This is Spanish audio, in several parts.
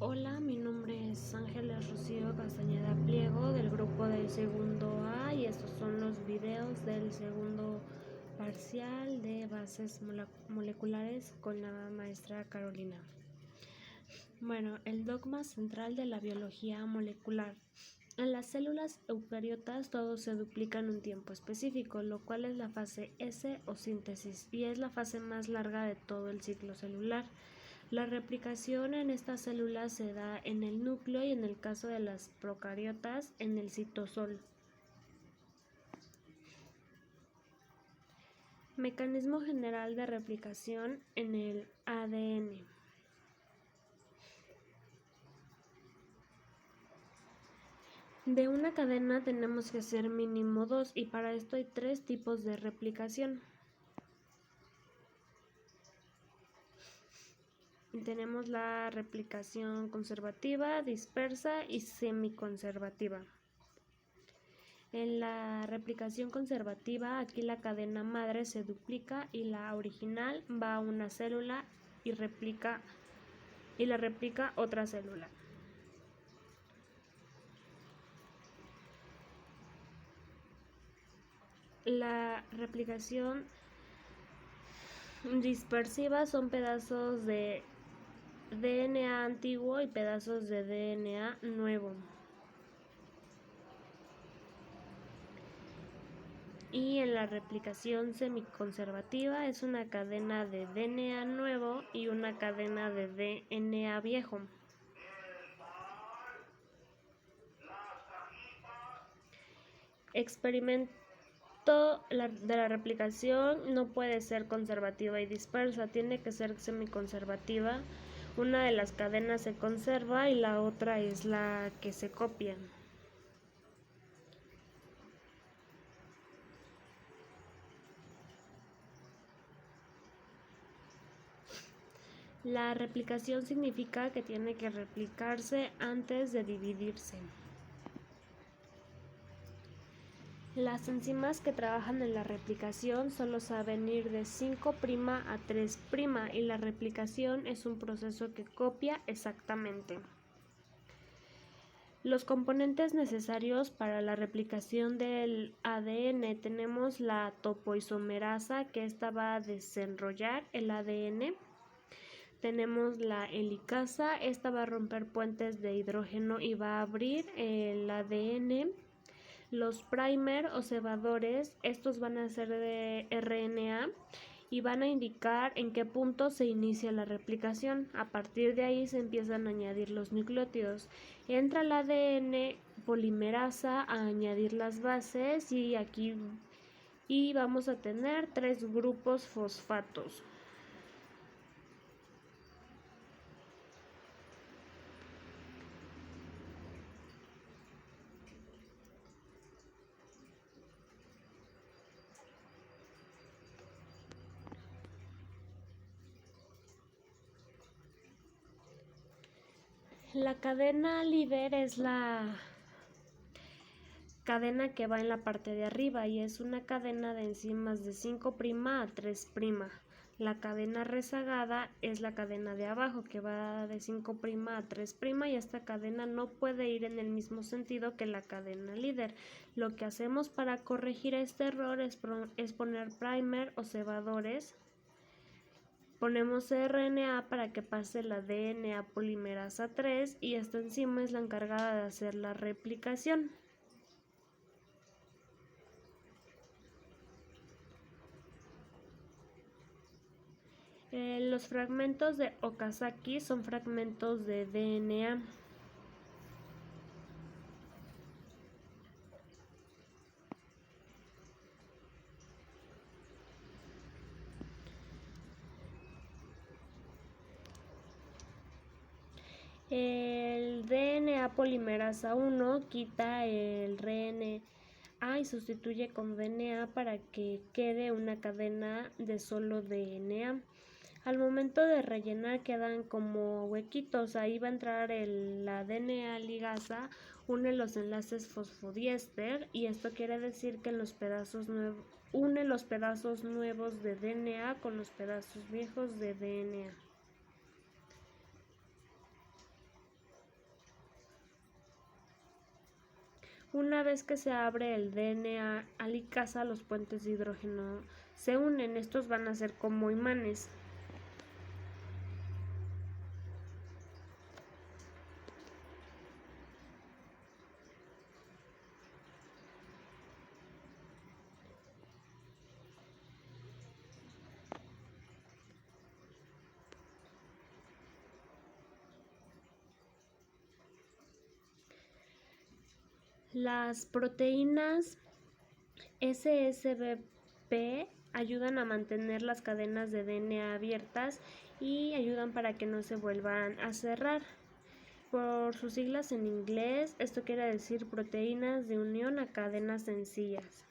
Hola, mi nombre es Ángeles Rocío Castañeda Pliego del grupo del segundo A y estos son los videos del segundo parcial de bases moleculares con la maestra Carolina. Bueno, el dogma central de la biología molecular. En las células eucariotas todo se duplica en un tiempo específico, lo cual es la fase S o síntesis y es la fase más larga de todo el ciclo celular. La replicación en estas células se da en el núcleo y en el caso de las procariotas en el citosol. Mecanismo general de replicación en el ADN. De una cadena tenemos que hacer mínimo dos y para esto hay tres tipos de replicación. Tenemos la replicación conservativa, dispersa y semiconservativa. En la replicación conservativa, aquí la cadena madre se duplica y la original va a una célula y la replica otra célula. La replicación dispersiva son pedazos de DNA antiguo y pedazos de DNA nuevo. Y en la replicación semiconservativa es una cadena de DNA nuevo y una cadena de DNA viejo. Experimento de la replicación no puede ser conservativa y dispersa, tiene que ser semiconservativa. Una de las cadenas se conserva y la otra es la que se copia. La replicación significa que tiene que replicarse antes de dividirse. Las enzimas que trabajan en la replicación solo saben ir de 5' a 3' y la replicación es un proceso que copia exactamente. Los componentes necesarios para la replicación del ADN tenemos la topoisomerasa, que esta va a desenrollar el ADN. Tenemos la helicasa, esta va a romper puentes de hidrógeno y va a abrir el ADN. Los primer o cebadores, estos van a ser de RNA y van a indicar en qué punto se inicia la replicación. A partir de ahí se empiezan a añadir los nucleótidos. Entra el ADN polimerasa a añadir las bases y vamos a tener 3 grupos fosfatos. La cadena líder es la cadena que va en la parte de arriba y es una cadena de enzimas de 5' a 3'. La cadena rezagada es la cadena de abajo que va de 5' a 3' y esta cadena no puede ir en el mismo sentido que la cadena líder. Lo que hacemos para corregir este error es poner primer o cebadores. Ponemos RNA para que pase la DNA polimerasa 3 y esta enzima es la encargada de hacer la replicación. Los fragmentos de Okazaki son fragmentos de DNA. El DNA polimerasa 1 quita el RNA y sustituye con DNA para que quede una cadena de solo DNA. Al momento de rellenar quedan como huequitos, ahí va a entrar la DNA ligasa, une los enlaces fosfodiéster y esto quiere decir que une los pedazos nuevos de DNA con los pedazos viejos de DNA. Una vez que se abre el DNA a ligasa, los puentes de hidrógeno se unen. Estos van a ser como imanes. Las proteínas SSBP ayudan a mantener las cadenas de DNA abiertas y ayudan para que no se vuelvan a cerrar. Por sus siglas en inglés, esto quiere decir proteínas de unión a cadenas sencillas.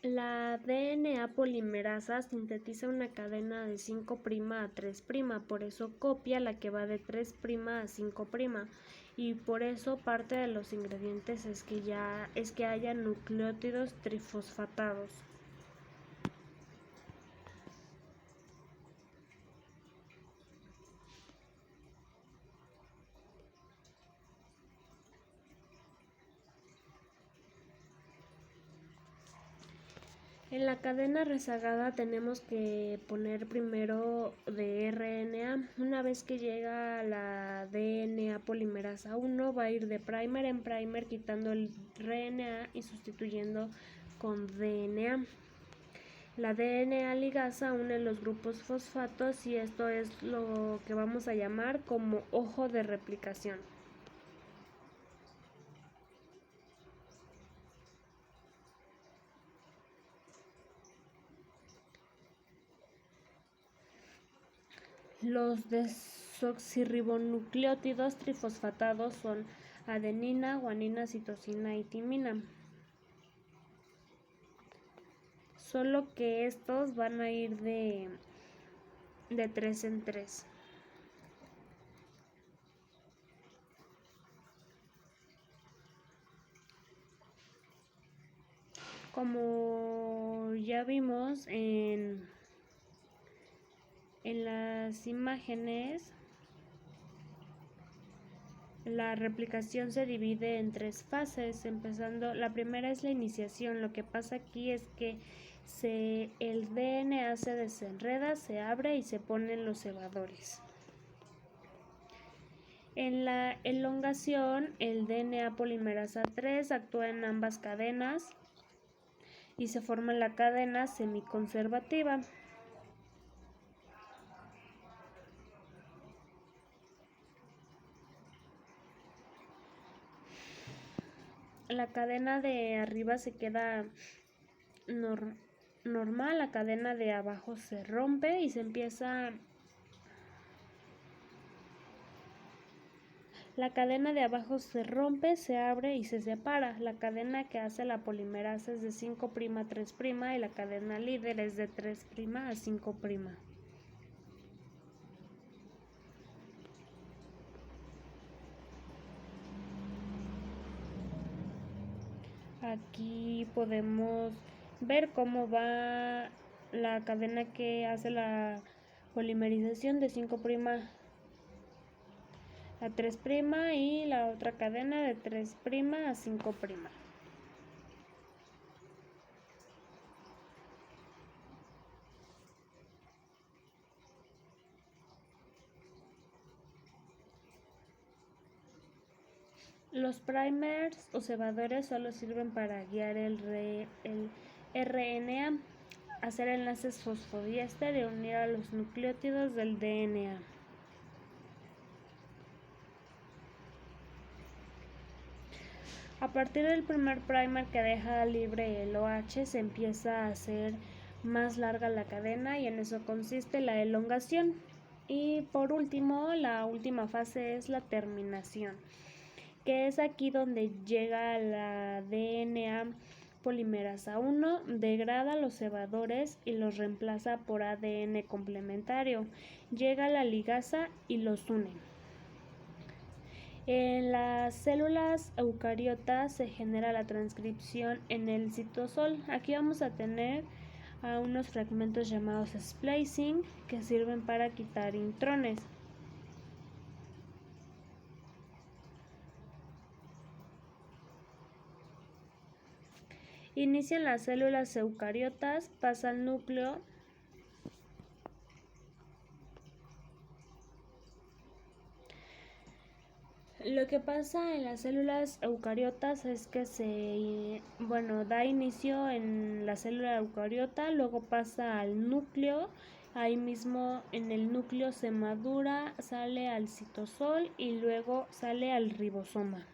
La DNA polimerasa sintetiza una cadena de 5' a 3', por eso copia la que va de 3' a 5', y por eso parte de los ingredientes es que haya nucleótidos trifosfatados. En la cadena rezagada tenemos que poner primero de RNA. Una vez que llega la DNA polimerasa 1, va a ir de primer en primer quitando el RNA y sustituyendo con DNA. La DNA ligasa une los grupos fosfatos y esto es lo que vamos a llamar como ojo de replicación. Los desoxirribonucleótidos trifosfatados son adenina, guanina, citosina y timina. Solo que estos van a ir de 3 en 3. Como ya vimos en las imágenes, la replicación se divide en 3 fases, empezando, la primera es la iniciación. Lo que pasa aquí es que el DNA se desenreda, se abre y se ponen los cebadores. En la elongación, el DNA polimerasa 3 actúa en ambas cadenas y se forma la cadena semiconservativa. La cadena de arriba se queda normal, la cadena de abajo se rompe y se empieza. La cadena de abajo se rompe, se abre y se separa. La cadena que hace la polimerasa es de 5' a 3' y la cadena líder es de 3' a 5'. Aquí podemos ver cómo va la cadena que hace la polimerización de 5' a 3' y la otra cadena de 3' a 5'. Los primers o cebadores solo sirven para guiar el RNA, hacer enlaces fosfodiéster y unir a los nucleótidos del DNA. A partir del primer primer que deja libre el OH, se empieza a hacer más larga la cadena y en eso consiste la elongación. Y por último, la última fase es la terminación, que es aquí donde llega la DNA polimerasa 1, degrada los cebadores y los reemplaza por ADN complementario. Llega la ligasa y los une. En las células eucariotas se genera la transcripción en el citosol. Aquí vamos a tener a unos fragmentos llamados splicing que sirven para quitar intrones. Inician las células eucariotas, pasa al núcleo. Lo que pasa en las células eucariotas es que da inicio en la célula eucariota, luego pasa al núcleo, ahí mismo en el núcleo se madura, sale al citosol y luego sale al ribosoma.